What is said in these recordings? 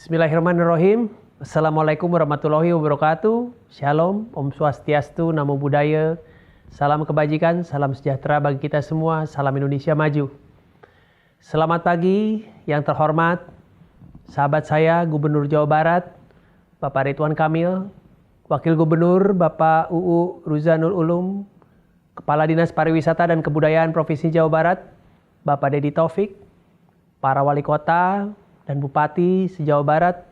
Bismillahirrahmanirrahim. Assalamualaikum warahmatullahi wabarakatuh. Shalom, Om Swastiastu, Namo Buddhaya. Salam kebajikan, salam sejahtera bagi kita semua. Salam Indonesia maju. Selamat pagi yang terhormat, sahabat saya Gubernur Jawa Barat, Bapak Ridwan Kamil, Wakil Gubernur Bapak UU Ruzanul Ulum, Kepala Dinas Pariwisata dan Kebudayaan Provinsi Jawa Barat, Bapak Dedi Taufik, para wali kota dan bupati se-Jawa Barat,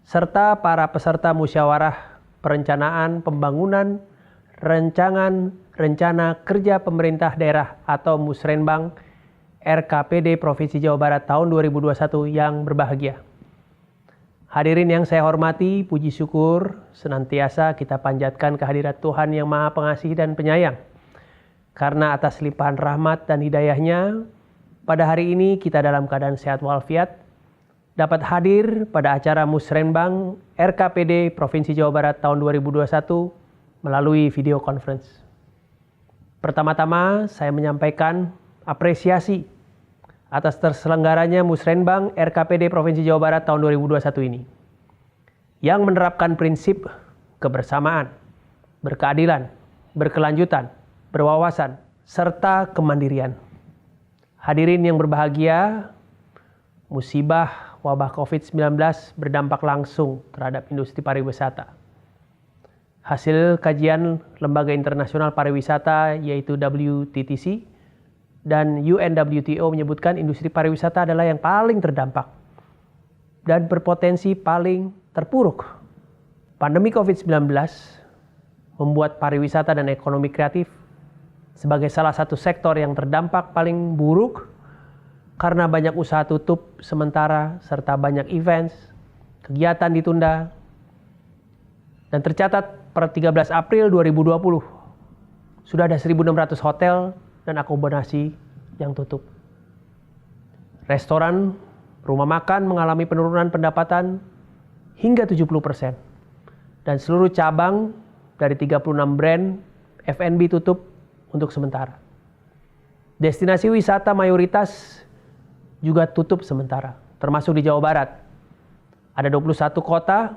serta para peserta musyawarah perencanaan pembangunan rencana kerja pemerintah daerah atau Musrenbang RKPD Provinsi Jawa Barat tahun 2021 yang berbahagia. Hadirin yang saya hormati, puji syukur senantiasa kita panjatkan kehadirat Tuhan yang Maha Pengasih dan Penyayang. Karena atas limpahan rahmat dan hidayahnya, pada hari ini kita dalam keadaan sehat walafiat, dapat hadir pada acara Musrenbang RKPD Provinsi Jawa Barat tahun 2021 melalui video conference. Pertama-tama saya menyampaikan apresiasi atas terselenggaranya Musrenbang RKPD Provinsi Jawa Barat tahun 2021 ini, yang menerapkan prinsip kebersamaan, berkeadilan, berkelanjutan, berwawasan, serta kemandirian. Hadirin yang berbahagia, musibah wabah COVID-19 berdampak langsung terhadap industri pariwisata. Hasil kajian Lembaga Internasional Pariwisata yaitu WTTC dan UNWTO menyebutkan industri pariwisata adalah yang paling terdampak dan berpotensi paling terpuruk. Pandemi COVID-19 membuat pariwisata dan ekonomi kreatif sebagai salah satu sektor yang terdampak paling buruk karena banyak usaha tutup sementara serta banyak events, kegiatan ditunda. Dan tercatat per 13 April 2020 sudah ada 1.600 hotel dan akomodasi yang tutup. Restoran, rumah makan mengalami penurunan pendapatan hingga 70%. Dan seluruh cabang dari 36 brand F&B tutup untuk sementara. Destinasi wisata mayoritas juga tutup sementara, termasuk di Jawa Barat. Ada 21 kota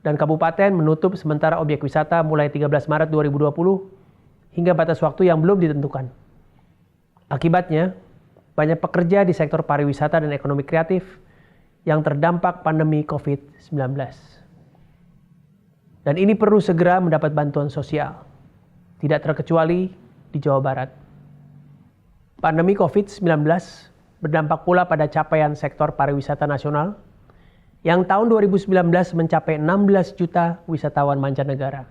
dan kabupaten menutup sementara objek wisata mulai 13 Maret 2020 hingga batas waktu yang belum ditentukan. Akibatnya, banyak pekerja di sektor pariwisata dan ekonomi kreatif yang terdampak pandemi COVID-19. Dan ini perlu segera mendapat bantuan sosial, tidak terkecuali di Jawa Barat. Pandemi COVID-19 berdampak pula pada capaian sektor pariwisata nasional yang tahun 2019 mencapai 16 juta wisatawan mancanegara.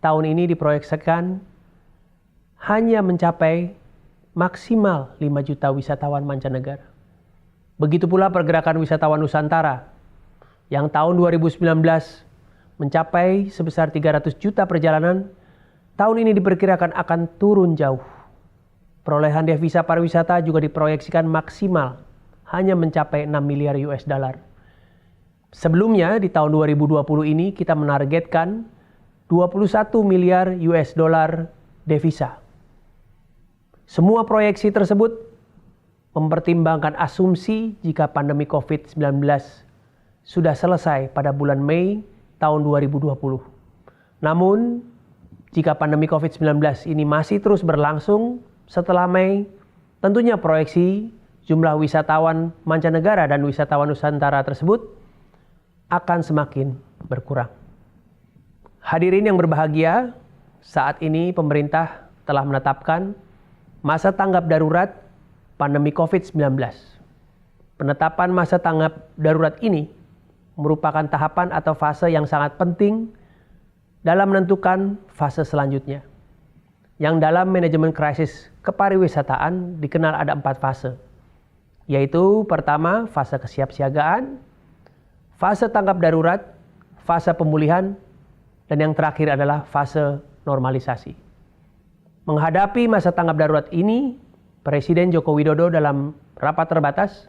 Tahun ini diproyeksikan hanya mencapai maksimal 5 juta wisatawan mancanegara. Begitu pula pergerakan wisatawan Nusantara yang tahun 2019 mencapai sebesar 300 juta perjalanan, tahun ini diperkirakan akan turun jauh. Perolehan devisa pariwisata juga diproyeksikan maksimal hanya mencapai 6 miliar US dollar. Sebelumnya di tahun 2020 ini kita menargetkan 21 miliar US dollar devisa. Semua proyeksi tersebut mempertimbangkan asumsi jika pandemi COVID-19 sudah selesai pada bulan Mei tahun 2020. Namun, jika pandemi COVID-19 ini masih terus berlangsung setelah Mei, tentunya proyeksi jumlah wisatawan mancanegara dan wisatawan Nusantara tersebut akan semakin berkurang. Hadirin yang berbahagia, saat ini pemerintah telah menetapkan masa tanggap darurat pandemi COVID-19. Penetapan masa tanggap darurat ini merupakan tahapan atau fase yang sangat penting dalam menentukan fase selanjutnya. Yang dalam manajemen krisis kepariwisataan dikenal ada 4 fase, yaitu pertama fase kesiapsiagaan, fase tanggap darurat, fase pemulihan, dan yang terakhir adalah fase normalisasi. Menghadapi masa tanggap darurat ini, Presiden Joko Widodo dalam rapat terbatas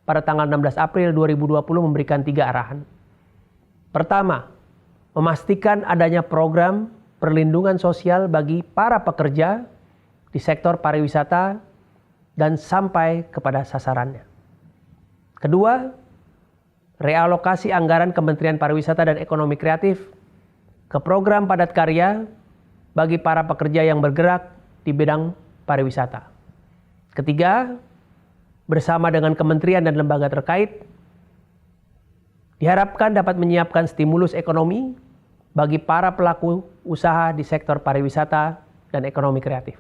pada tanggal 16 April 2020 memberikan 3 arahan. Pertama, memastikan adanya program perlindungan sosial bagi para pekerja di sektor pariwisata dan sampai kepada sasarannya. Kedua, realokasi anggaran Kementerian Pariwisata dan Ekonomi Kreatif ke program padat karya bagi para pekerja yang bergerak di bidang pariwisata. Ketiga, bersama dengan kementerian dan lembaga terkait, diharapkan dapat menyiapkan stimulus ekonomi bagi para pelaku usaha di sektor pariwisata dan ekonomi kreatif,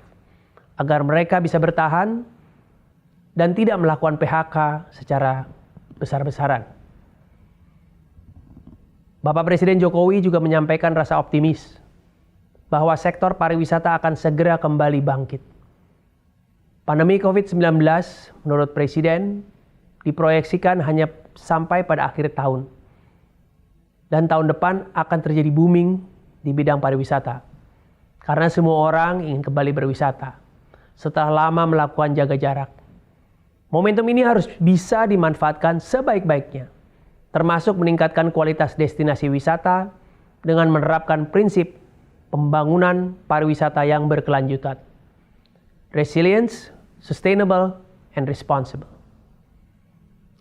agar mereka bisa bertahan dan tidak melakukan PHK secara besar-besaran. Bapak Presiden Jokowi juga menyampaikan rasa optimis bahwa sektor pariwisata akan segera kembali bangkit. Pandemi COVID-19 menurut Presiden diproyeksikan hanya sampai pada akhir tahun. Dan tahun depan akan terjadi booming di bidang pariwisata. Karena semua orang ingin kembali berwisata setelah lama melakukan jaga jarak. Momentum ini harus bisa dimanfaatkan sebaik-baiknya, termasuk meningkatkan kualitas destinasi wisata dengan menerapkan prinsip pembangunan pariwisata yang berkelanjutan. Resilience, sustainable, and responsible.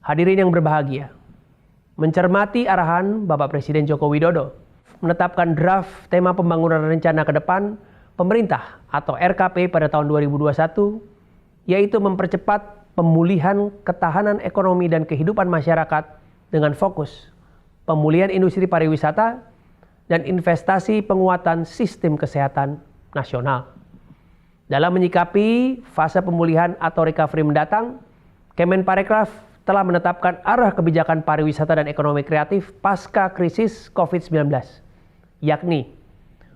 Hadirin yang berbahagia, mencermati arahan Bapak Presiden Joko Widodo menetapkan draft tema pembangunan rencana ke depan pemerintah atau RKP pada tahun 2021, yaitu mempercepat pemulihan ketahanan ekonomi dan kehidupan masyarakat dengan fokus pemulihan industri pariwisata dan investasi penguatan sistem kesehatan nasional. Dalam menyikapi fase pemulihan atau recovery mendatang, Kemenparekraf telah menetapkan arah kebijakan pariwisata dan ekonomi kreatif pasca krisis COVID-19, yakni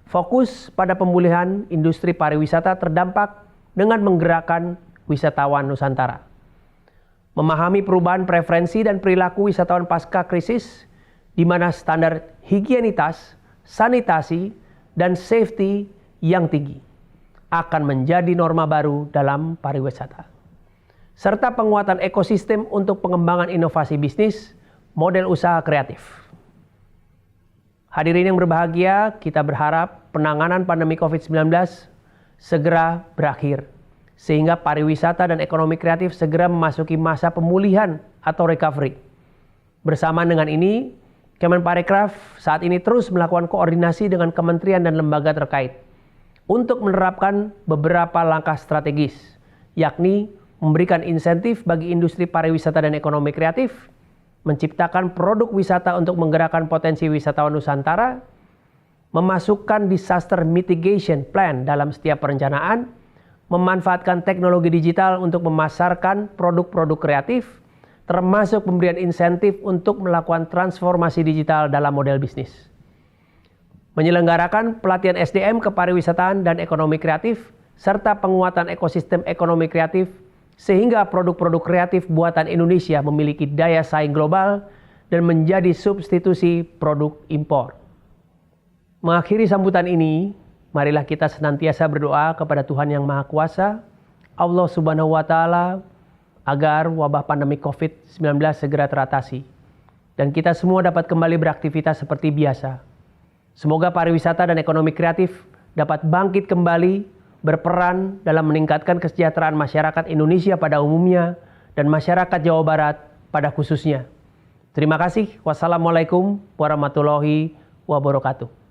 fokus pada pemulihan industri pariwisata terdampak dengan menggerakkan wisatawan Nusantara. Memahami perubahan preferensi dan perilaku wisatawan pasca krisis, di mana standar higienitas, sanitasi, dan safety yang tinggi akan menjadi norma baru dalam pariwisata. Serta penguatan ekosistem untuk pengembangan inovasi bisnis, model usaha kreatif. Hadirin yang berbahagia, kita berharap penanganan pandemi COVID-19 segera berakhir, sehingga pariwisata dan ekonomi kreatif segera memasuki masa pemulihan atau recovery. Bersamaan dengan ini, Kemenparekraf saat ini terus melakukan koordinasi dengan kementerian dan lembaga terkait untuk menerapkan beberapa langkah strategis, yakni memberikan insentif bagi industri pariwisata dan ekonomi kreatif, menciptakan produk wisata untuk menggerakkan potensi wisatawan Nusantara, memasukkan disaster mitigation plan dalam setiap perencanaan, memanfaatkan teknologi digital untuk memasarkan produk-produk kreatif, termasuk pemberian insentif untuk melakukan transformasi digital dalam model bisnis. Menyelenggarakan pelatihan SDM kepariwisataan dan ekonomi kreatif, serta penguatan ekosistem ekonomi kreatif, sehingga produk-produk kreatif buatan Indonesia memiliki daya saing global dan menjadi substitusi produk impor. Mengakhiri sambutan ini, marilah kita senantiasa berdoa kepada Tuhan Yang Maha Kuasa, Allah Subhanahu wa Ta'ala, agar wabah pandemi COVID-19 segera teratasi dan kita semua dapat kembali beraktivitas seperti biasa. Semoga pariwisata dan ekonomi kreatif dapat bangkit kembali, berperan dalam meningkatkan kesejahteraan masyarakat Indonesia pada umumnya dan masyarakat Jawa Barat pada khususnya. Terima kasih. Wassalamualaikum warahmatullahi wabarakatuh.